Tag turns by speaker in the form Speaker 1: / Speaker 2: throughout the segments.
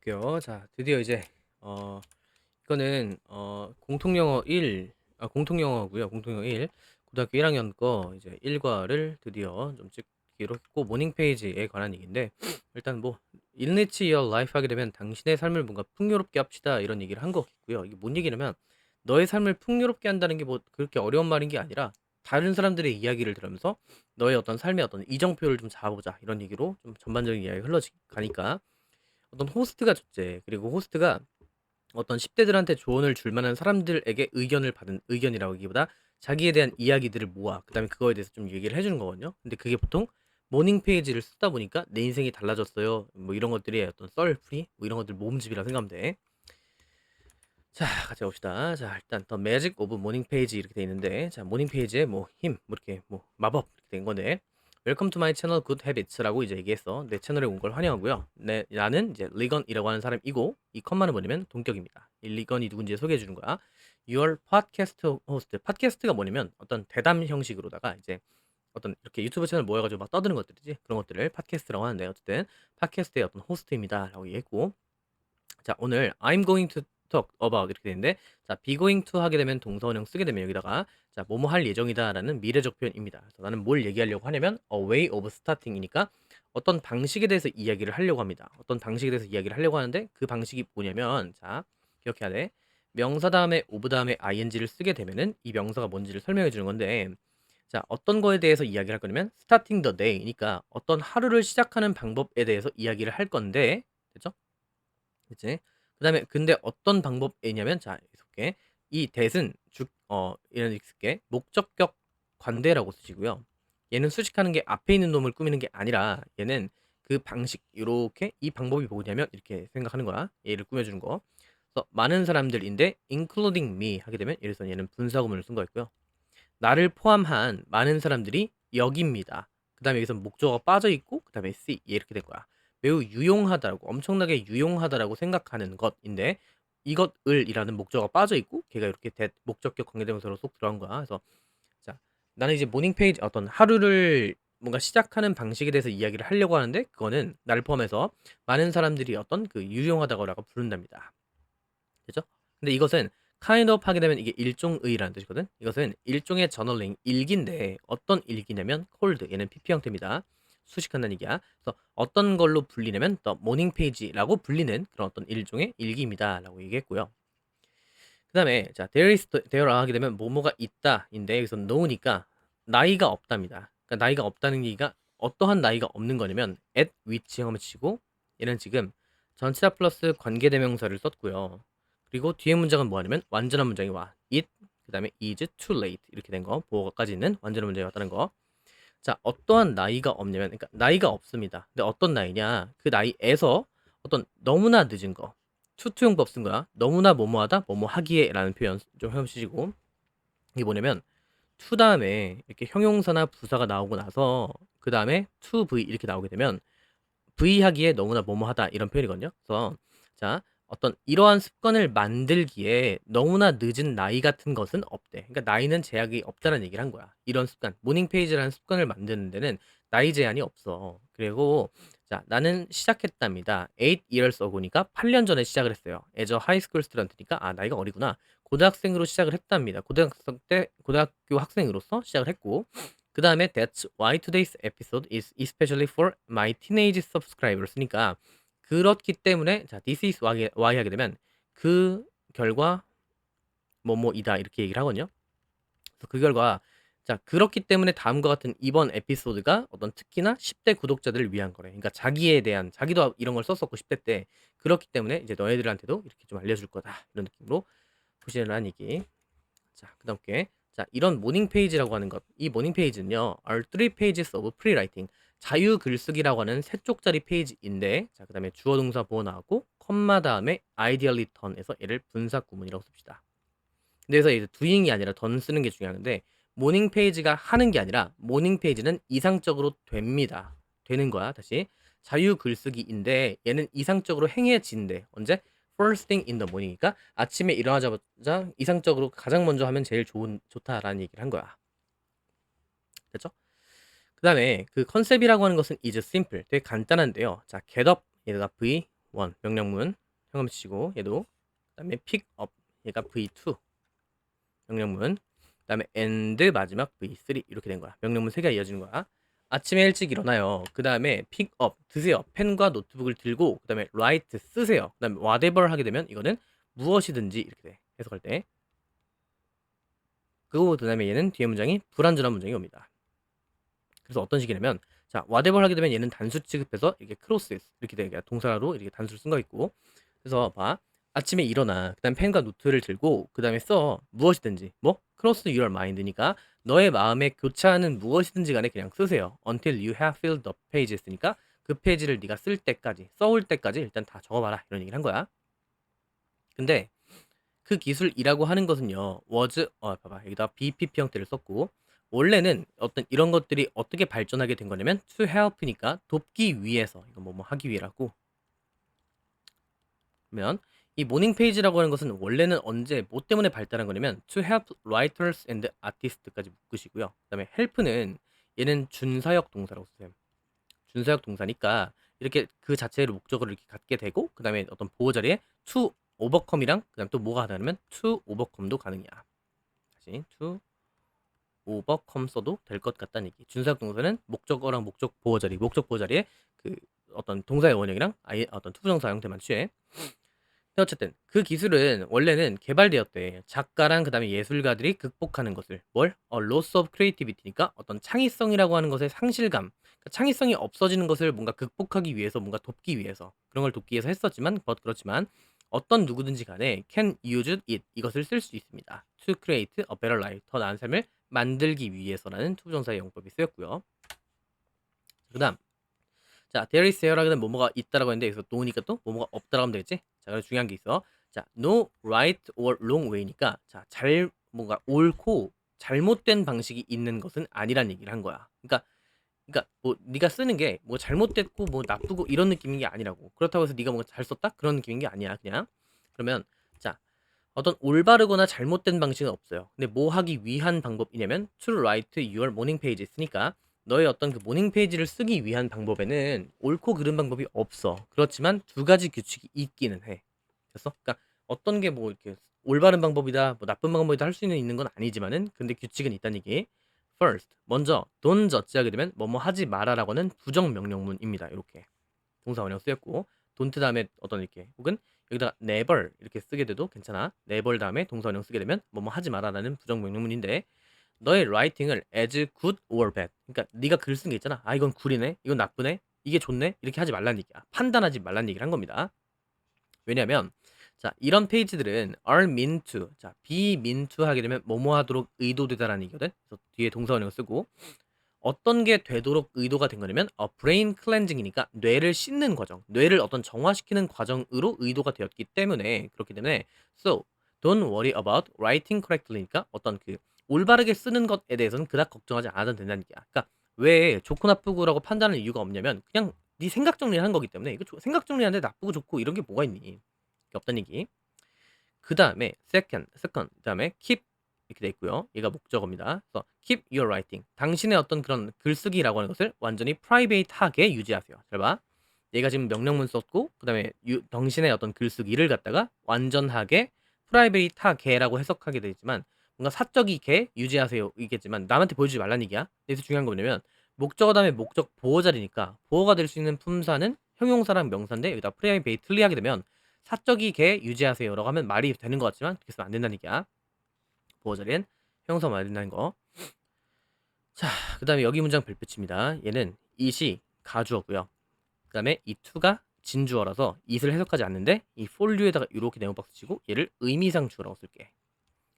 Speaker 1: 볼게요. 자, 드디어 이제 어 이거는 공통영어 1 공통영어고요. 공통영어 1 고등학교 1학년 거 이제 1과를 드디어 좀 찍기로 했고 모닝 페이지에 관한 얘기인데 일단 뭐 Enrich your life 하게 되면 당신의 삶을 뭔가 풍요롭게 합시다 이런 얘기를 한 것 같고요. 이게 뭔 얘기냐면 너의 삶을 풍요롭게 한다는 게 뭐 그렇게 어려운 말인 게 아니라 다른 사람들의 이야기를 들으면서 너의 어떤 삶의 어떤 이정표를 좀 잡아보자 이런 얘기로 좀 전반적인 이야기가 흘러가니까 어떤 호스트가 줬지. 그리고 호스트가 어떤 10 대들한테 조언을 줄 만한 사람들에게 의견을 받은 의견이라고 하기보다 자기에 대한 이야기들을 모아 그다음에 그거에 대해서 좀 얘기를 해 주는 거거든요. 근데 그게 보통 모닝 페이지를 쓰다 보니까 "내 인생이 달라졌어요." 뭐 이런 것들이 어떤 썰풀이 뭐 이런 것들 모음집이라 생각하면 돼. 자, 같이 봅시다. 자, 일단 더 매직 오브 모닝 페이지 이렇게 돼 있는데 자, 모닝 페이지에 뭐 힘, 뭐 이렇게 뭐 마법 이렇게 된 건데 웰컴 투 마이 채널 굿 헤비츠라고 이제 얘기했어. 내 채널에 온 걸 환영하고요. 나는 이제 리건이라고 하는 사람이고 이 컴마는 뭐냐면 동격입니다. 이 리건이 누군지 소개해 주는 거야. Your podcast host. 팟캐스트가 뭐냐면 어떤 대담 형식으로다가 이제 어떤 이렇게 유튜브 채널 모여가지고 막 떠드는 것들이지 그런 것들을 팟캐스트라고 하는데 어쨌든 팟캐스트의 어떤 호스트입니다라고 얘기했고 자, 오늘 I'm going to talk about 이렇게 되는데 자, be going to 하게 되면 동사원형 쓰게 되면 여기다가 자, 뭐뭐 할 예정이다라는 미래적 표현입니다. 그래서 나는 뭘 얘기하려고 하냐면 a way of starting이니까 어떤 방식에 대해서 이야기를 하려고 합니다. 어떤 방식에 대해서 이야기를 하려고 하는데 그 방식이 뭐냐면 자, 기억해야 돼. 명사 다음에 of 다음에 ing를 쓰게 되면은 이 명사가 뭔지를 설명해 주는 건데 자, 어떤 거에 대해서 이야기를 할 거냐면 starting the day니까 어떤 하루를 시작하는 방법에 대해서 이야기를 할 건데 됐죠? 그치? 그다음에 근데 어떤 방법이냐면 자, 이렇게 이 that은 이런 익숙해 목적격 관대라고 쓰시고요. 얘는 수식하는 게 앞에 있는 놈을 꾸미는 게 아니라 얘는 그 방식 요렇게 이 방법이 뭐냐면 이렇게 생각하는 거야. 얘를 꾸며주는 거. 그래서 많은 사람들인데 including me 하게 되면 예를 들어서 얘는 분사구문을 쓴 거였고요. 나를 포함한 많은 사람들이 여기입니다. 그다음에 여기서 목적어가 빠져 있고 그다음에 see 이렇게 된 거야. 매우 유용하다라고 엄청나게 유용하다라고 생각하는 것인데 이것을이라는 목적어가 빠져 있고 걔가 이렇게 목적격 관계대명사로 쏙 들어간 거야. 그래서 자, 나는 이제 모닝 페이지 어떤 하루를 뭔가 시작하는 방식에 대해서 이야기를 하려고 하는데 그거는 나를 포함해서 많은 사람들이 어떤 그 유용하다고라고 부른답니다. 되죠? 근데 이것은 kind of 하게 되면 이게 일종의라는 뜻이거든. 이것은 일종의 저널링 일기인데 어떤 일기냐면 cold 얘는 PP 형태입니다. 수식한다는 얘기야. 그래서 어떤 걸로 불리냐면 the morning page라고 불리는 그런 어떤 일종의 일기입니다라고 얘기했고요. 그다음에 자 there 하게 되면 뭐뭐가 있다인데 여기서 know니까 나이가 없답니다. 그러니까 나이가 없다는 얘기가 어떠한 나이가 없는 거냐면 at which 하면 치고 얘는 지금 전치사 플러스 관계대명사를 썼고요. 그리고 뒤에 문장은 뭐냐면 완전한 문장이 와 it 그다음에 is too late 이렇게 된 거 보어까지 있는 완전한 문장이 왔다는 거. 자, 어떠한 나이가 없냐면 그러니까 나이가 없습니다. 근데 어떤 나이냐? 그 나이에서 어떤 너무나 늦은 거. 투투용법 쓴 거야. 너무나 뭐뭐하다, 뭐뭐하기에라는 표현 좀 해보시고 이게 뭐냐면 to 다음에 이렇게 형용사나 부사가 나오고 나서 그 다음에 to v 이렇게 나오게 되면 v 하기에 너무나 뭐뭐하다 이런 표현이거든요. 그래서 자, 어떤 이러한 습관을 만들기에 너무나 늦은 나이 같은 것은 없대. 그러니까 나이는 제약이 없다는 얘기를 한 거야. 이런 습관, 모닝 페이지라는 습관을 만드는 데는 나이 제한이 없어. 그리고 자, 나는 시작했답니다. 8 years ago니까 8년 전에 시작을 했어요. as a high school student니까 아, 나이가 어리구나. 고등학생으로 시작을 했답니다. 고등학생 때 고등학교 학생으로서 시작을 했고 그 다음에 That's why today's episode is especially for my teenage subscribers니까 그렇기 때문에 자 this is why 하게 되면 그 결과 뭐뭐이다 이렇게 얘기를 하거든요. 그래서 그 결과 자 그렇기 때문에 다음과 같은 이번 에피소드가 어떤 특히나 10대 구독자들을 위한 거래. 그러니까 자기에 대한 자기도 이런 걸 썼었고 10대 때 그렇기 때문에 이제 너희들한테도 이렇게 좀 알려줄 거다 이런 느낌으로 보시라는 얘기. 자, 그다음 게 자, 이런 모닝 페이지라고 하는 것. 이 모닝 페이지는요. are three pages of pre-writing. 자유 글쓰기라고 하는 세 쪽짜리 페이지인데 자, 그다음에 주어 동사 보어 나왔고 컴마 다음에 ideally done에서 얘를 분사 구문이라고 씁시다. 그래서 이제 doing이 아니라 done 쓰는 게 중요한데 모닝 페이지가 하는 게 아니라 모닝 페이지는 이상적으로 됩니다. 되는 거야. 다시 자유 글쓰기인데 얘는 이상적으로 행해진대. 언제? First thing in the morning이니까 아침에 일어나자마자 이상적으로 가장 먼저 하면 제일 좋다라는 얘기를 한 거야. 됐죠? 그 다음에 그 컨셉이라고 하는 것은 is simple. 되게 간단한데요. 자, get up, 얘가 V, V1 명령문 현금 치고 얘도 그다음에 pick up 얘가 V2 명령문 그다음에 and 마지막 V3 이렇게 된 거야. 명령문 3개가 이어지는 거야. 아침에 일찍 일어나요. 그다음에 pick up 드세요. 펜과 노트북을 들고 그다음에 write 쓰세요. 그다음에 whatever 하게 되면 이거는 무엇이든지 이렇게 돼. 해석할 때. 그다음에 얘는 뒤에 문장이 불완전한 문장이 옵니다. 그래서 어떤 식이냐면 자, whatever 하게 되면 얘는 단수 취급해서 이렇게 crosses 이렇게 되게 동사로 이렇게 단수를 쓴 거 있고. 그래서 봐. 아침에 일어나. 그다음 펜과 노트를 들고 그다음에 써. 무엇이든지. 뭐? cross your mind니까 너의 마음에 교차하는 무엇이든지 간에 그냥 쓰세요. until you have filled the page 했으니까 그 페이지를 네가 쓸 때까지, 써올 때까지 일단 다 적어봐라. 이런 얘기를 한 거야. 근데 그 기술이라고 하는 것은요. was 봐봐. 여기다 BPP 형태를 썼고 원래는 어떤 이런 것들이 어떻게 발전하게 된 거냐면 to help니까 돕기 위해서 이거 뭐 하기 위해라고 그러면 이 모닝 페이지라고 하는 것은 원래는 언제 뭐 때문에 발달한 거냐면 to help writers and artists까지 묶으시고요. 그다음에 help는 얘는 준사역 동사라고 쓰세요. 준사역 동사니까 이렇게 그 자체의 목적어를 이렇게 갖게 되고 그다음에 어떤 보호 자리에 to overcome이랑 그다음 또 뭐가 가능하냐면 to overcome도 가능이야. 다시 to overcome 써도 될 것 같다는 얘기. 준사역 동사는 목적어랑 목적 보호 자리, 목적 보호 자리에 그 어떤 동사의 원형이랑 아예 어떤 투부정사 형태만 취해. 근데 어쨌든 그 기술은 원래는 개발되었대. 작가랑 그다음에 예술가들이 극복하는 것을 뭘? loss of creativity니까 어떤 창의성이라고 하는 것의 상실감. 그러니까 창의성이 없어지는 것을 뭔가 극복하기 위해서 뭔가 돕기 위해서 그런 걸 돕기 위해서 했었지만 그렇지만 어떤 누구든지 간에 can use it 이것을 쓸 수 있습니다. to create a better life 더 나은 삶을 만들기 위해서라는 투부정사의 용법이 쓰였고요. 그다음 자, there is here라고 하면 뭐뭐가 있다라고 했는데 여기서 no니까 또 뭐뭐가 없다라고 하면 되겠지? 자, 그래서 중요한 게 있어. 자, no right or wrong way니까 자, 뭔가 옳고 잘못된 방식이 있는 것은 아니란 얘기를 한 거야. 그러니까 뭐 네가 쓰는 게 뭐 잘못됐고 뭐 나쁘고 이런 느낌인 게 아니라고. 그렇다고 해서 네가 뭔가 잘 썼다? 그런 느낌인 게 아니야, 그냥. 그러면 자, 어떤 올바르거나 잘못된 방식은 없어요. 근데 뭐 하기 위한 방법이냐면 to write your morning page 있으니까 너의 어떤 그 모닝 페이지를 쓰기 위한 방법에는 옳고 그른 방법이 없어. 그렇지만 두 가지 규칙이 있기는 해. 됐어? 그러니까 어떤 게 뭐 이렇게 올바른 방법이다, 뭐 나쁜 방법이다 할 수 있는 건 아니지만은 근데 규칙은 있다는 얘기. First, 먼저 don't judge하게 되면 뭐뭐 하지 마라라고는 부정 명령문입니다. 이렇게 동사 원형 쓰였고 don't 다음에 어떤 이렇게 혹은 여기다가 never 이렇게 쓰게 돼도 괜찮아. never 다음에 동사 원형 쓰게 되면 뭐뭐 하지 마라라는 부정 명령문인데 너의 라이팅을 as good or bad 그러니까 네가 글 쓴 게 있잖아. 아 이건 굴이네, 이건 나쁘네, 이게 좋네 이렇게 하지 말란 얘기야. 판단하지 말란 얘기를 한 겁니다. 왜냐면 자 이런 페이지들은 are meant to 자 be meant to 하게 되면 뭐뭐 하도록 의도되다라는 얘기거든. 그래서 뒤에 동사 원형 쓰고 어떤 게 되도록 의도가 된 거냐면 brain cleansing이니까 뇌를 씻는 과정, 뇌를 어떤 정화시키는 과정으로 의도가 되었기 때문에 그렇기 때문에 so don't worry about writing correctly니까 어떤 그 올바르게 쓰는 것에 대해서는 그닥 걱정하지 않아도 된다는 얘기야. 그러니까 왜 좋고 나쁘고라고 판단할 이유가 없냐면 그냥 네 생각 정리를 한 거기 때문에 이거 생각 정리하는데 나쁘고 좋고 이런 게 뭐가 있니? 그게 없다는 얘기. 그 다음에 second 그다음에 keep 이렇게 돼 있고요. 얘가 목적어입니다. 그래서 keep your writing. 당신의 어떤 그런 글쓰기라고 하는 것을 완전히 private하게 유지하세요. 잘 봐. 얘가 지금 명령문 썼고 그다음에 당신의 어떤 글쓰기를 갖다가 완전하게 private하게라고 해석하게 되지만 뭔가 사적이게 유지하세요 이겠지만 남한테 보여주지 말라는 얘기야. 여기서 중요한 거 뭐냐면 목적어 다음에 목적 보호 자리니까 보호가 될 수 있는 품사는 형용사랑 명사인데 여기다 privately 하게 되면 사적이게 유지하세요라고 하면 말이 되는 것 같지만 그렇게 쓰면 안 된다는 얘기야. 보호 자리엔 형용사만 된다는 거. 자, 그 다음에 여기 문장 별빛입니다. 얘는 it이 가주어고요. 그 다음에 이 to가 진주어라서 it을 해석하지 않는데 이 for유에다가 이렇게 네모박스 치고 얘를 의미상 주어라고 쓸게.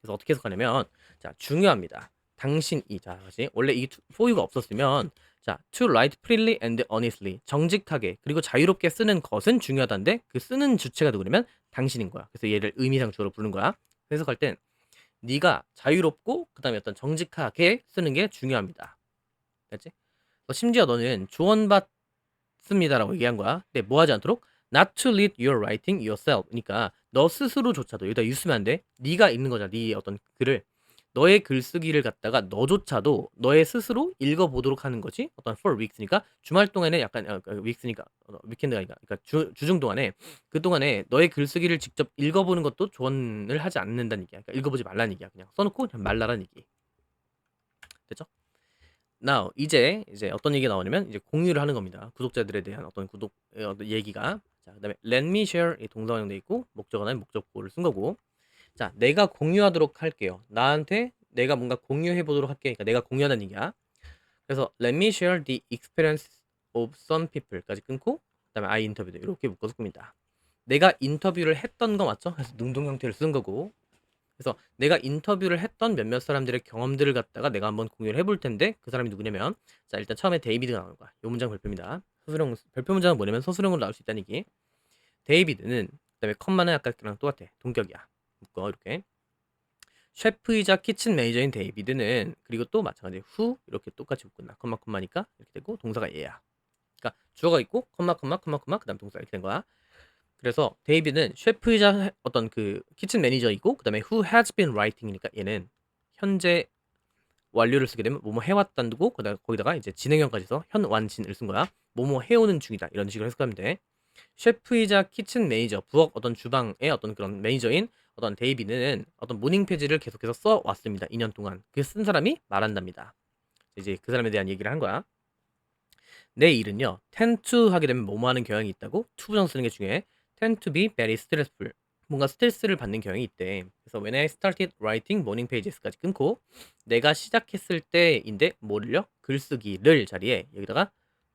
Speaker 1: 그래서 어떻게 해석하냐면 자 중요합니다. 당신이 자 다시 원래 이 for유가 없었으면 자 to write freely and honestly 정직하게 그리고 자유롭게 쓰는 것은 중요하다는데 그 쓰는 주체가 누구냐면 당신인 거야. 그래서 얘를 의미상 주어로 부른 거야. 해석할 땐 네가 자유롭고 그다음에 어떤 정직하게 쓰는 게 중요합니다. 됐지? 심지어 너는 조언받습니다라고 얘기한 거야. 근데 뭐 하지 않도록 not to read your writing yourself. 그러니까 너 스스로조차도 여기다 쓰면 안 돼. 네가 읽는 거잖아. 네 어떤 글을 너의 글쓰기를 갖다가 너조차도 너의 스스로 읽어보도록 하는 거지. 어떤 for weeks니까 주말 동안에 약간 weeks니까 위켄드가 아니라 그러니까 주중 동안에 그 동안에 너의 글쓰기를 직접 읽어보는 것도 조언을 하지 않는다는 얘기야. 그러니까 읽어보지 말라는 얘기야. 그냥 써놓고 그냥 말라라는 얘기. 됐죠? Now 이제 어떤 얘기가 나오냐면 이제 공유를 하는 겁니다. 구독자들에 대한 어떤 어떤 얘기가. 자, 그다음에 let me share 이 동사원형 돼 있고 목적어는 목적보를 쓴 거고. 자, 내가 공유하도록 할게요. 나한테 내가 뭔가 공유해 보도록 할게. 그러니까 내가 공유하는 얘기야. 그래서 let me share the experience of some people까지 끊고 그다음에 I interviewed 이렇게 묶어서 꿉니다. 내가 인터뷰를 했던 거 맞죠? 그래서 능동 형태를 쓴 거고. 그래서 내가 인터뷰를 했던 몇몇 사람들의 경험들을 갖다가 내가 한번 공유를 해볼 텐데 그 사람이 누구냐면 자 일단 처음에 데이비드가 나오는 거야. 이 문장 별표입니다. 서술형 별표 문장은 뭐냐면 서술형으로 나올 수 있다는 얘기. 데이비드는 그다음에 컴마는 아까랑 똑같아. 동격이야. 묶어 이렇게. 셰프이자 키친 매니저인 데이비드는 그리고 또 마찬가지 후 이렇게 똑같이 묶은다. 컴마니까 이렇게 되고 동사가 얘야. 그러니까 주어가 있고 컴마 그다음 동사 이렇게 된 거야. 그래서 데이비드는 셰프이자 어떤 그 키친 매니저이고 그다음에 who has been writing이니까 얘는 현재 완료를 쓰게 되면 뭐뭐 해왔다는 거 거기다가 이제 진행형까지 해서 현완진을 쓴 거야. 뭐뭐 해오는 중이다 이런 식으로 해석하면 돼. 셰프이자 키친 매니저 부엌 어떤 주방의 어떤 그런 매니저인 어떤 데이비드는 어떤 모닝 페이지를 계속해서 써 왔습니다. 2년 동안 그 쓴 사람이 말한답니다. 이제 그 사람에 대한 얘기를 한 거야. 내 일은요 tend to 하게 되면 뭐뭐 하는 경향이 있다고 to 부정 쓰는 게 중요해. tend to be very stressful 뭔가 스트레스를 받는 경향이 있대. 그래서 when I started writing morning pages까지 끊고 내가 시작했을 때인데 뭐를요? 글쓰기를 자리에 여기다가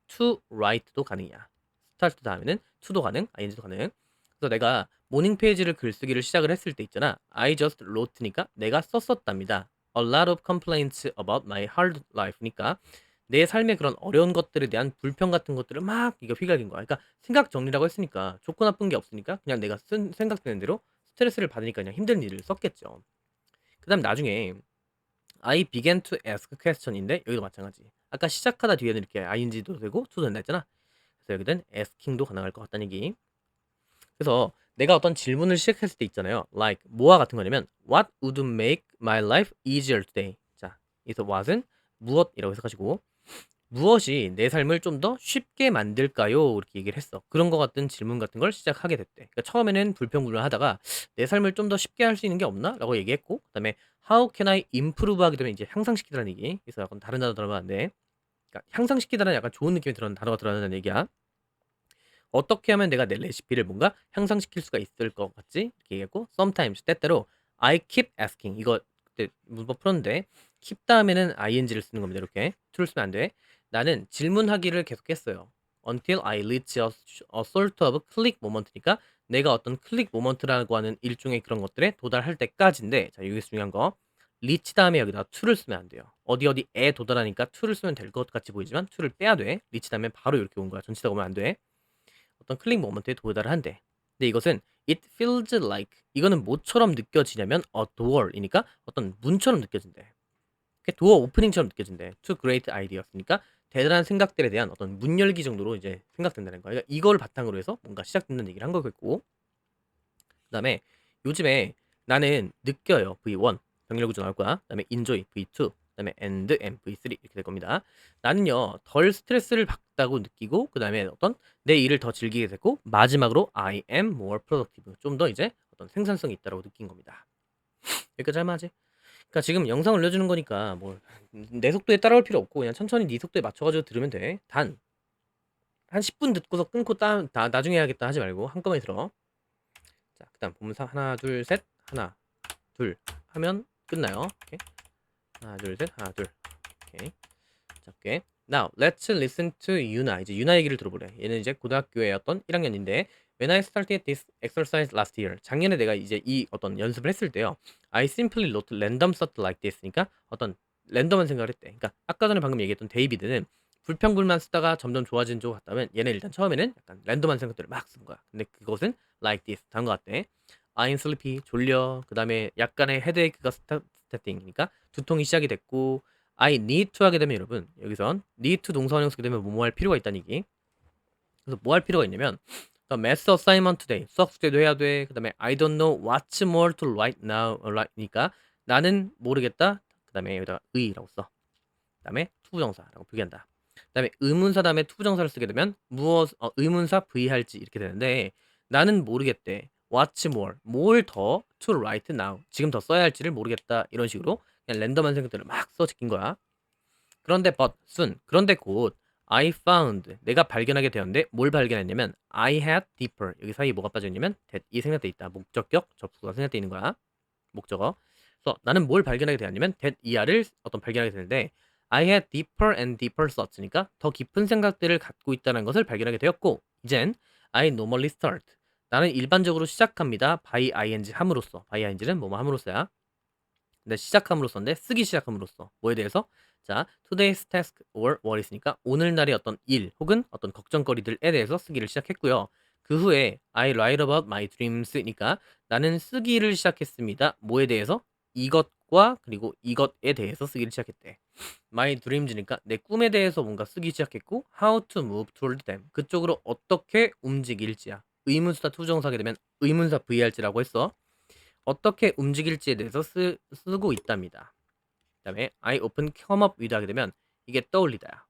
Speaker 1: to write도 가능이야. start 다음에는 to도 가능, ing도 가능. 그래서 내가 모닝 페이지를 글쓰기를 시작을 했을 때 있잖아. I just wrote니까 내가 썼었답니다. A lot of complaints about my hard life니까 내 삶의 그런 어려운 것들에 대한 불평 같은 것들을 막 이거 휘갈긴 거야. 그러니까 생각 정리라고 했으니까 좋고 나쁜 게 없으니까 그냥 내가 생각되는 대로 스트레스를 받으니까 그냥 힘든 일을 썼겠죠. 그다음 나중에 I began to ask question인데 여기도 마찬가지. 아까 시작하다 뒤에는 이렇게 ing도 되고 to도 된다 했잖아. 그래서 여기는 asking도 가능할 것 같다는 얘기. 그래서 내가 어떤 질문을 시작했을 때 있잖아요. like 뭐와 같은 거냐면 what would make my life easier today? 자, 여기서 what은 무엇이라고 해석하시고 무엇이 내 삶을 좀 더 쉽게 만들까요? 이렇게 얘기를 했어. 그런 거 같은 질문 같은 걸 시작하게 됐대. 그러니까 처음에는 불평불만하다가 내 삶을 좀 더 쉽게 할 수 있는 게 없나? 라고 얘기했고 그다음에 how can I improve 하게 되면 이제 향상시키다라는 얘기. 그래서 약간 다른 단어 들어가면 안 돼. 그러니까 향상시키다라는 약간 좋은 느낌이 들어가는 단어가 들어가는 얘기야. 어떻게 하면 내가 내 레시피를 뭔가 향상시킬 수가 있을 것 같지? 이렇게 얘기했고 sometimes 때때로 I keep asking 이거 그때 문법 풀었는데 keep 다음에는 ing를 쓰는 겁니다. 이렇게 to를 쓰면 안 돼. 나는 질문하기를 계속했어요. until I reach a sort of click moment니까 내가 어떤 클릭 모먼트라고 하는 일종의 그런 것들에 도달할 때까지인데 자 여기서 중요한 거 reach 다음에 여기다 to를 쓰면 안 돼요. 어디에 도달하니까 to를 쓰면 될 것 같이 보이지만 to를 빼야 돼. reach 다음에 바로 이렇게 온 거야. 전치사가 오면 안 돼. 어떤 클릭 모먼트에 도달을 한대. 근데 이것은 it feels like 이거는 뭐처럼 느껴지냐면 a door이니까 어떤 문처럼 느껴진대. 도어 오프닝처럼 느껴진대. to great ideas니까 대단한 생각들에 대한 어떤 문 열기 정도로 이제 생각된다는 거야. 그러니까 이걸 바탕으로 해서 뭔가 시작된다는 얘기를 한 거겠고. 그다음에 요즘에 나는 느껴요. V1 병렬 구조 나올 거야. 그다음에 enjoy V2 그다음에 and V3 이렇게 될 겁니다. 나는요 덜 스트레스를 받다고 느끼고 그다음에 어떤 내 일을 더 즐기게 되고 마지막으로 I am more productive 좀 더 이제 어떤 생산성이 있다라고 느낀 겁니다. 여기까지 할만하지? 그러니까 지금 영상 올려주는 거니까 뭐 내 속도에 따라올 필요 없고 그냥 천천히 네 속도에 맞춰가지고 들으면 돼. 단 한 10분 듣고서 끊고 나중에 해야겠다 하지 말고 한꺼번에 들어. 자, 그다음 본문사 하나 둘 셋 하나 둘 하면 끝나요. 오케이. 하나 둘 셋 하나 둘 오케이. 자, 오케이. Now let's listen to 유나. 이제 유나 얘기를 들어보래. 얘는 이제 고등학교의 어떤 1학년인데 When I started this exercise last year 작년에 내가 이제 이 어떤 연습을 했을 때요 I simply wrote random thought like this 그러니까 어떤 랜덤한 생각을 했대. 그러니까 아까 전에 방금 얘기했던 데이비드는 불평불만 쓰다가 점점 좋아진 쪽 같다면 얘는 일단 처음에는 약간 랜덤한 생각들을 막 쓴 거야. 근데 그것은 like this 다른 것 같대. I'm sleepy 졸려. 그 다음에 약간의 헤드에이크가 스타팅이니까 두통이 시작이 됐고 I need to 하게 되면 여러분 여기선 need to 동사원형 쓰게 되면 뭐뭐 할 필요가 있다는 얘기. 그래서 뭐 할 필요가 있냐면 The math assignment today 수학 숙제도 해야 돼. 그 다음에 I don't know what's more to write now. write니까 나는 모르겠다. 그 다음에 여기다가 의라고 써. 그 다음에 투부정사라고 표기한다. 그 다음에 의문사 다음에 투부정사를 쓰게 되면 의문사 V 할지 이렇게 되는데 나는 모르겠대. What's more? 뭘 더 to write now? 지금 더 써야 할지를 모르겠다. 이런 식으로 그냥 랜덤한 생각들을 막 써 제낀 거야. 그런데 but soon 그런데 곧 I found 내가 발견하게 되었는데 뭘 발견했냐면 I had deeper 여기 사이에 뭐가 빠져있냐면 that이 생략돼 있다. 목적격 접수가 생략돼 있는 거야. 목적어. 그래서 나는 뭘 발견하게 되었냐면 that 이하를 어떤 발견하게 되는데 I had deeper and deeper thoughts니까 더 깊은 생각들을 갖고 있다는 것을 발견하게 되었고 이젠 I normally start 나는 일반적으로 시작합니다. by ing 함으로써 by ing는 뭐뭐 함으로써야 근데 시작함으로써인데 쓰기 시작함으로써 뭐에 대해서 자 today's task or what 있으니까 오늘날의 어떤 일 혹은 어떤 걱정거리들에 대해서 쓰기를 시작했고요. 그 후에 I write about my dreams니까 나는 쓰기를 시작했습니다. 뭐에 대해서 이것과 그리고 이것에 대해서 쓰기를 시작했대. My dreams니까 내 꿈에 대해서 뭔가 쓰기 시작했고 how to move toward them 그쪽으로 어떻게 움직일지야. 의문사 투정사게 되면 의문사 VR지라고 했어. 어떻게 움직일지에 대해서 쓰고 있답니다. 그 다음에 I often come up with 하게 되면 이게 떠올리다야.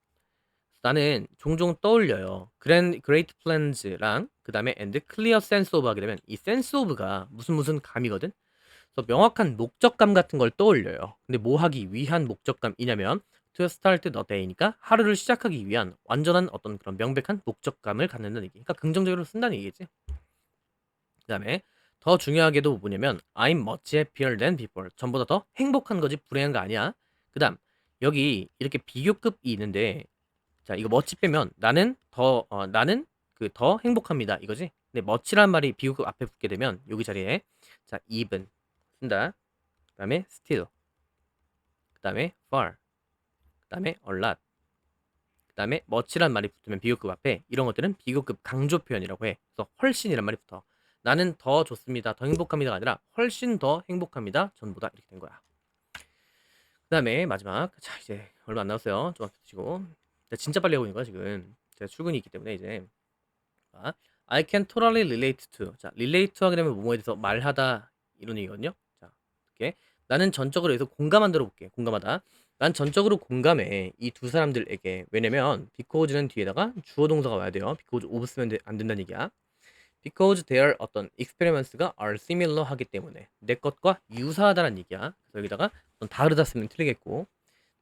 Speaker 1: 나는 종종 떠올려요. Great plans랑 그 다음에 and clear sense of 하게 되면 이 sense of가 무슨 감이거든. 그래서 명확한 목적감 같은 걸 떠올려요. 근데 뭐 하기 위한 목적감이냐면 to start the day니까 하루를 시작하기 위한 완전한 어떤 그런 명백한 목적감을 갖는다는 얘기. 그러니까 긍정적으로 쓴다는 얘기지. 그 다음에 더 중요하게도 뭐냐면 I'm much happier than before. 전보다 더 행복한 거지 불행한 거 아니야. 그 다음 여기 이렇게 비교급이 있는데 자 이거 much 빼면 나는 그 더 행복합니다 이거지. 근데 much란 말이 비교급 앞에 붙게 되면 여기 자리에 자 even 쓴다. 그 다음에 still 그 다음에 far 그 다음에 a lot 그 다음에 much란 말이 붙으면 비교급 앞에 이런 것들은 비교급 강조 표현이라고 해. 그래서 훨씬이란 말이 붙어. 나는 더 좋습니다. 더 행복합니다가 아니라 훨씬 더 행복합니다. 전보다 이렇게 된 거야. 그 다음에 마지막 자 이제 얼마 안 남았어요. 좀 아껴주시고 진짜 빨리 하고 있는 거야 지금. 제가 출근이 있기 때문에 이제 자, I can totally relate to 자 relate to 하게 되면 뭐뭐에 대해서 말하다 이런 얘기거든요. 자 이렇게 나는 전적으로 여기서 공감한 대로 볼게. 공감하다. 난 전적으로 공감해 이 두 사람들에게. 왜냐면 because는 뒤에다가 주어 동사가 와야 돼요. because of 쓰면 안 된다는 얘기야. because their 어떤 experience가 are similar 하기 때문에 내 것과 유사하다는 얘기야. 그래서 여기다가 어떤 다르다 쓰면 틀리겠고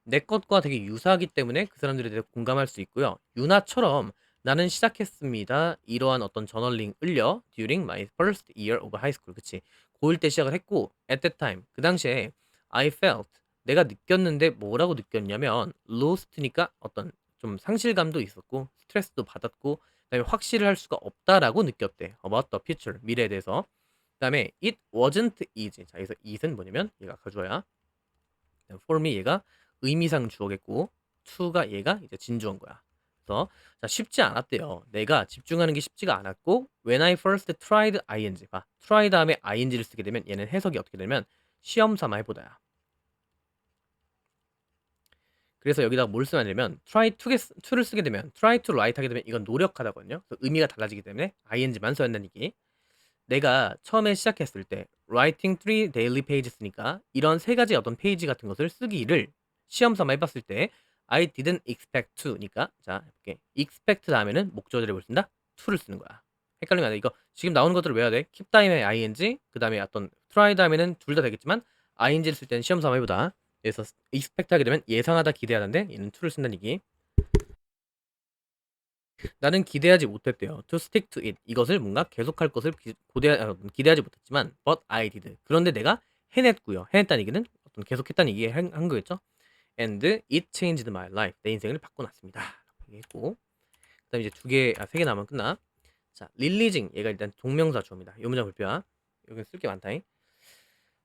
Speaker 1: 내 것과 되게 유사하기 때문에 그 사람들에 대해 공감할 수 있고요. 유나처럼 나는 시작했습니다. 이러한 어떤 저널링을요. during my first year of high school. 그치. 고1 때 시작을 했고 at that time. 그 당시에 I felt 내가 느꼈는데 뭐라고 느꼈냐면 lost니까 어떤 좀 상실감도 있었고 스트레스도 받았고 그다음에 확실을 할 수가 없다라고 느꼈대. about the future. 미래에 대해서. 그다음에 it wasn't easy. 자, 여기서 it은 뭐냐면 얘가 가주어야. for me 얘가 의미상 주어겠고 to가 얘가 이제 진주어인 거야. 그래서 자, 쉽지 않았대요. 내가 집중하는 게 쉽지가 않았고 when I first tried ing 봐. try 다음에 ing를 쓰게 되면 얘는 해석이 어떻게 되면 시험 삼아 해보다야. 그래서 여기다가 뭘 쓰면 되면 to를 쓰게 되면 try to write 하게 되면 이건 노력하다거든요. 그래서 의미가 달라지기 때문에 ing만 써야 한다는 얘기. 내가 처음에 시작했을 때 writing 3 daily pages니까 이런 세 가지 어떤 페이지 같은 것을 쓰기를 시험 삼아 해봤을 때 I didn't expect to니까 자 이렇게 expect 다음에는 목적어를 쓴다 to를 쓰는 거야. 헷갈리면 안 돼. 이거 지금 나오는 것들을 외워야 돼. keep 다음에 ing 그 다음에 어떤 try 다음에는 둘 다 되겠지만 ing를 쓸 때는 시험 삼아 해보다. 그래서 expect 하게 되면 예상하다 기대하는데 얘는 to를 쓴다는 얘기. 나는 기대하지 못했대요. To stick to it. 이것을 뭔가 계속할 것을 기대하지 못했지만 but I did. 그런데 내가 해냈고요. 해냈다는 얘기는 어떤 계속했다는 얘기 한 거겠죠. And it changed my life. 내 인생을 바꿔놨습니다. 얘기했고 그다음에 이제 세 개 남으면 끝나. 자, releasing. 얘가 일단 동명사 주어입니다. 이 문장 볼게요. 여기 쓸 게 많다잉.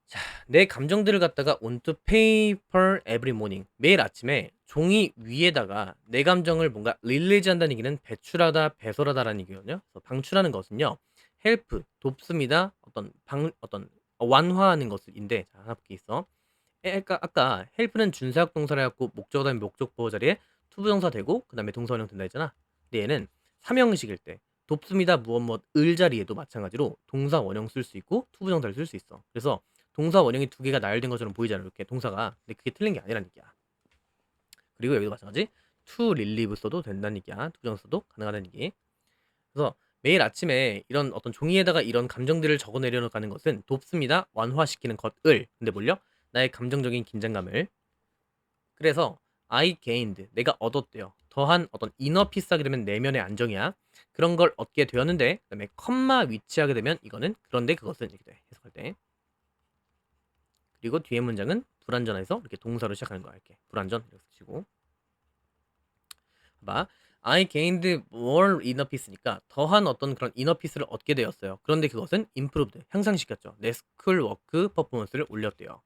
Speaker 1: 자, 내 감정들을 갖다가 onto paper every morning. 매일 아침에 종이 위에다가 내 감정을 뭔가 릴리즈 한다는 얘기는 배출하다, 배설하다라는 얘기거든요. 그래서 방출하는 것은요. help, 돕습니다. 어떤 완화하는 것인데 자, 하나 볼게 있어. 아까 help는 준사역 동사를 해갖고 목적어 다음에 목적보호 자리에 투부정사 되고 그 다음에 동사원형 된다 했잖아. 근데 얘는 삼형식일 때 돕습니다 무엇 을 자리에도 마찬가지로 동사 원형 쓸 수 있고 투부정사를 쓸 수 있어. 그래서 동사 원형이 두 개가 나열된 것처럼 보이잖아. 이렇게 동사가. 근데 그게 틀린 게 아니라는 얘기야. 그리고 여기도 마찬가지. to relieve 써도 된다는 얘기야. 두 정 써도 가능하다는 얘기. 그래서 매일 아침에 이런 어떤 종이에다가 이런 감정들을 적어 내려가는 것은 돕습니다. 완화시키는 것을. 근데 뭘요? 나의 감정적인 긴장감을. 그래서 I gained 내가 얻었대요. 더한 어떤 이너 피스하게 되면 내면의 안정이야. 그런 걸 얻게 되었는데 그다음에 컴마 위치하게 되면 이거는 그런데 그것은 이렇게 돼. 해석할 때. 그리고 뒤에 문장은 불완전해서 이렇게 동사로 시작하는 거야. 이렇게 불완전 이렇게 쓰시고. 봐. I gained more inner peace니까 더한 어떤 그런 inner peace를 얻게 되었어요. 그런데 그것은 improved 향상시켰죠. 내 스쿨 워크 퍼포먼스를 올렸대요.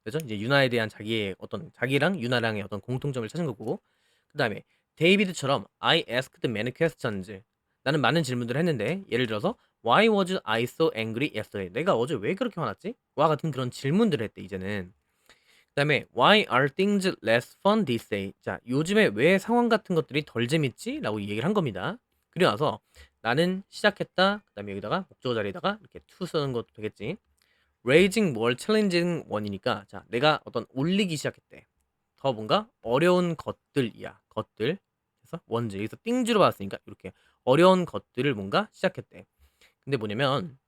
Speaker 1: 그죠? 이제 유나에 대한 자기의 어떤 자기랑 유나랑의 어떤 공통점을 찾은 거고. 그다음에 데이비드처럼 I asked many questions. 나는 많은 질문들을 했는데 예를 들어서 Why was I so angry yesterday? 내가 어제 왜 그렇게 화났지? 와 같은 그런 질문들을 했대 이제는. 그다음에 Why are things less fun these days? 자, 요즘에 왜 상황 같은 것들이 덜 재밌지? 라고 얘기를 한 겁니다. 그리고 나서 나는 시작했다. 그다음에 여기다가 목적어 자리에다가 이렇게 to 쓰는 것도 되겠지. Raising more challenging one이니까 자, 내가 어떤 올리기 시작했대. 더 뭔가 어려운 것들이야. 것들. 그래서 원즈 여기서 띵즈로 봤으니까 이렇게 어려운 것들을 뭔가 시작했대. 근데 뭐냐면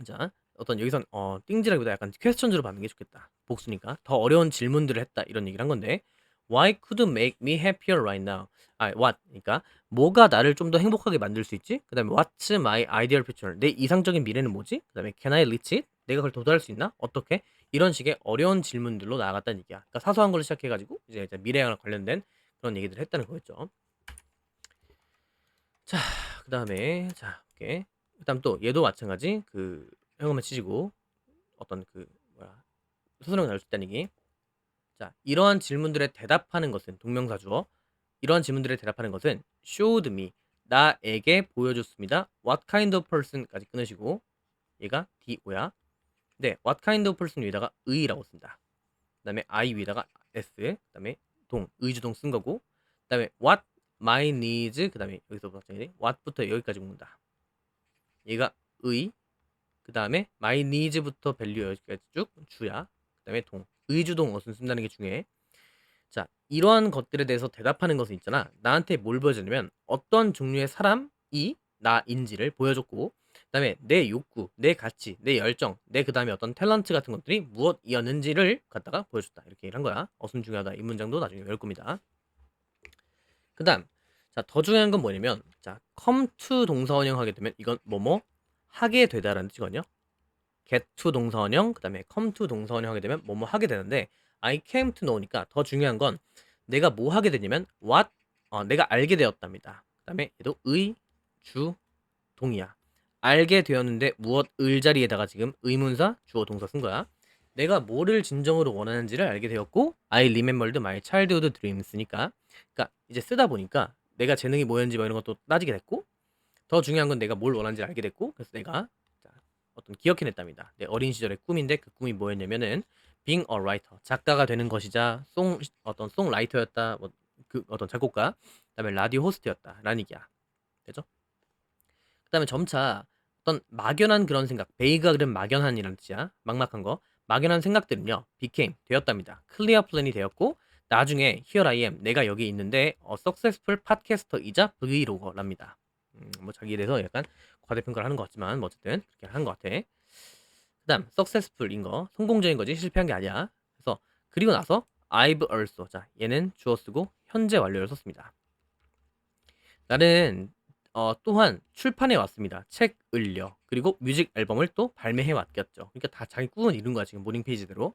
Speaker 1: 자, 어떤 여기선 띵지라기보다 약간 퀘스천즈로 받는 게 좋겠다. 복수니까 더 어려운 질문들을 했다 이런 얘기를 한 건데 Why could make me happier right now? what? 그러니까 뭐가 나를 좀 더 행복하게 만들 수 있지? 그다음에 What's my ideal future? 내 이상적인 미래는 뭐지? 그다음에 Can I reach it? 내가 그걸 도달할 수 있나? 어떻게? 이런 식의 어려운 질문들로 나아갔다는 얘기야. 그러니까 사소한 걸로 시작해가지고 이제 미래랑 관련된 그런 얘기들을 했다는 거였죠. 자, 그다음에 자, 오케이. 그다음 또 얘도 마찬가지 현금만 치시고 어떤 뭐야 소설형 나올 수 있다는 얘기. 자, 이러한 질문들에 대답하는 것은 동명사 주어. 이러한 질문들에 대답하는 것은 showed me 나에게 보여줬습니다. What kind of person까지 끊으시고 얘가 do야. 네, what kind of person 위에다가 의라고 씁니다. 그다음에 I 위에다가 s. 그다음에 의주동 쓴 거고. 그다음에 what my needs. 그다음에 여기서부터 what부터 여기까지 묶는다. 얘가 의. 그 다음에 my needs부터 value 여기까지 쭉 주야. 그 다음에 의주동 어순 쓴다는 게 중요해. 자, 이러한 것들에 대해서 대답하는 것은 있잖아. 나한테 뭘 보여주냐면 어떤 종류의 사람이 나인지를 보여줬고 그 다음에 내 욕구, 내 가치, 내 열정, 내 그 다음에 어떤 탤런트 같은 것들이 무엇이었는지를 갖다가 보여줬다. 이렇게 얘기를 한 거야. 어순 중요하다. 이 문장도 나중에 외울 겁니다. 그 다음 자, 더 중요한 건 뭐냐면 자, come to 동사원형 하게 되면 이건 뭐뭐 하게 되다라는 뜻이거든요. get to 동사원형, 그 다음에 come to 동사원형 하게 되면 뭐뭐 하게 되는데 I came to know니까 더 중요한 건 내가 뭐 하게 되냐면 what, 내가 알게 되었답니다. 그 다음에 얘도 의, 주, 동이야. 알게 되었는데 무엇 을 자리에다가 지금 의문사, 주어, 동사 쓴 거야. 내가 뭐를 진정으로 원하는지를 알게 되었고 I remembered my childhood dreams니까 그러니까 이제 쓰다 보니까 내가 재능이 뭐였는지 뭐 이런 것도 따지게 됐고 더 중요한 건 내가 뭘 원하는지 알게 됐고 그래서 내가 어떤 기억해냈답니다. 내 어린 시절의 꿈인데 그 꿈이 뭐였냐면은 being a writer 작가가 되는 것이자 어떤 송라이터였다 뭐 어떤 작곡가 그다음에 라디오 호스트였다라는 얘기야. 되죠? 그다음에 점차 어떤 막연한 그런 생각 베이가 그런 막연한이라는 뜻이야. 막막한 거 막연한 생각들은요 became 되었답니다. clear plan이 되었고 나중에 here I am 내가 여기 있는데 successful podcaster이자 브이로거랍니다. 뭐 자기에 대해서 약간 과대평가를 하는 것 같지만 뭐 어쨌든 그렇게 하는 것 같아. 그다음 successful인 거 성공적인 거지 실패한 게 아니야. 그래서 그리고 나서 I've also 자 얘는 주어 쓰고 현재 완료를 썼습니다. 나는 또한 출판해 왔습니다. 책을요. 그리고 뮤직 앨범을 또 발매해 왔겠죠. 그러니까 다 자기 꿈은 이룬 거야 지금 모닝 페이지대로.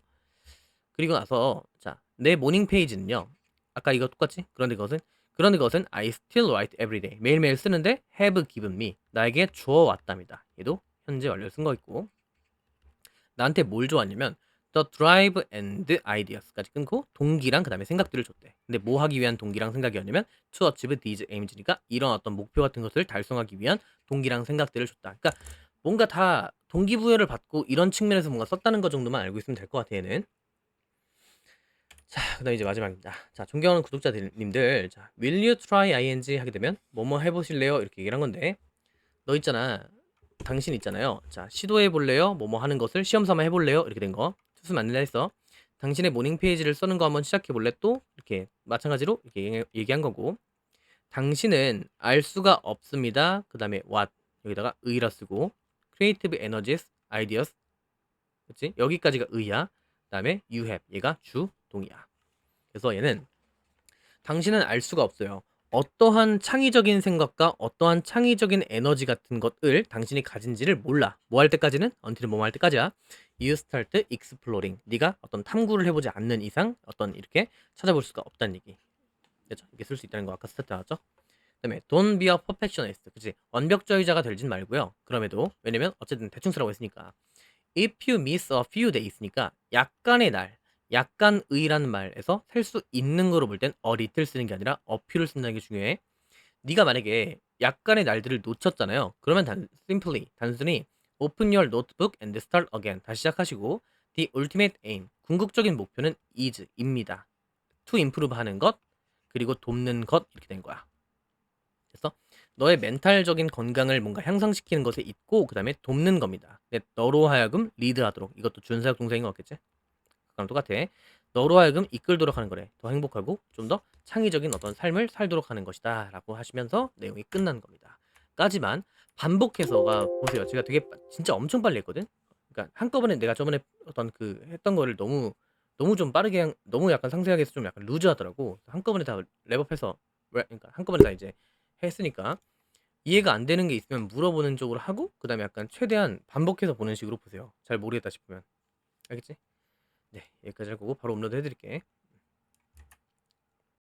Speaker 1: 그리고 나서 자 내 모닝 페이지는요. 아까 이거 똑같지? 그런데 그것은 I still write every day 매일매일 쓰는데 have given me 나에게 주어 왔답니다. 얘도 현재 완료를 쓴 거 있고 나한테 뭘 줘왔냐면 the drive and ideas까지 끊고 동기랑 그 다음에 생각들을 줬대. 근데 뭐 하기 위한 동기랑 생각이었냐면 to achieve these aims니까 이런 어떤 목표 같은 것을 달성하기 위한 동기랑 생각들을 줬다. 그러니까 뭔가 다 동기부여를 받고 이런 측면에서 뭔가 썼다는 것 정도만 알고 있으면 될 것 같아 얘는. 자, 그 다음에 이제 마지막입니다. 자, 존경하는 구독자님들, 자, will you try ing 하게 되면 뭐뭐 해보실래요? 이렇게 얘기를 한 건데 너 있잖아. 당신 있잖아요. 자, 시도해 볼래요? 뭐뭐 하는 것을 시험 삼아 해 볼래요? 이렇게 된 거. 투수 맞는다 했어. 당신의 모닝 페이지를 쓰는 거 한번 시작해 볼래? 또 이렇게 마찬가지로 이렇게 얘기한 거고. 당신은 알 수가 없습니다. 그다음에 what 여기다가 의라 쓰고 creative energies, ideas. 그렇지? 여기까지가 의야. 그다음에 you have 얘가 주동이야. 그래서 얘는 당신은 알 수가 없어요. 어떠한 창의적인 생각과 어떠한 창의적인 에너지 같은 것을 당신이 가진지를 몰라. 뭐 할 때까지는? until 뭐뭐 할 때까지야. You start exploring. 네가 어떤 탐구를 해보지 않는 이상 어떤 이렇게 찾아볼 수가 없다는 얘기. 그죠? 이렇게 쓸 수 있다는 거 아까 스타트 나왔죠? 그다음에 don't be a perfectionist. 그치? 완벽주의자가 되진 말고요. 그럼에도 왜냐면 어쨌든 대충 쓰라고 했으니까. If you miss a few days니까 약간의 날, 약간의라는 말에서 셀 수 있는 거로 볼 땐 a little 쓰는 게 아니라 a few를 쓴다는 게 중요해. 네가 만약에 약간의 날들을 놓쳤잖아요. 그러면 simply 단순히 open your notebook and start again. 다시 시작하시고 the ultimate aim 궁극적인 목표는 is입니다. to improve 하는 것 그리고 돕는 것 이렇게 된 거야. 그래서 너의 멘탈적인 건강을 뭔가 향상시키는 것에 있고 그 다음에 돕는 겁니다. 너로 하여금 리드하도록 이것도 준사역 동사인 것 같겠지? 그랑 똑같아. 너로 하여금 이끌도록 하는 거래. 더 행복하고 좀 더 창의적인 어떤 삶을 살도록 하는 것이다 라고 하시면서 내용이 끝난 겁니다. 까지만 반복해서가 보세요. 제가 되게 진짜 엄청 빨리 했거든. 그러니까 한꺼번에 내가 저번에 어떤 그 했던 거를 너무 좀 빠르게 너무 약간 상세하게 해서 좀 약간 루즈하더라고. 한꺼번에 다 랩업해서 그러니까 한꺼번에 다 이제 했으니까 이해가 안 되는 게 있으면 물어보는 쪽으로 하고 그다음에 약간 최대한 반복해서 보는 식으로 보세요. 잘 모르겠다 싶으면. 알겠지? 네, 여기까지 할 거고 바로 업로드 해드릴게.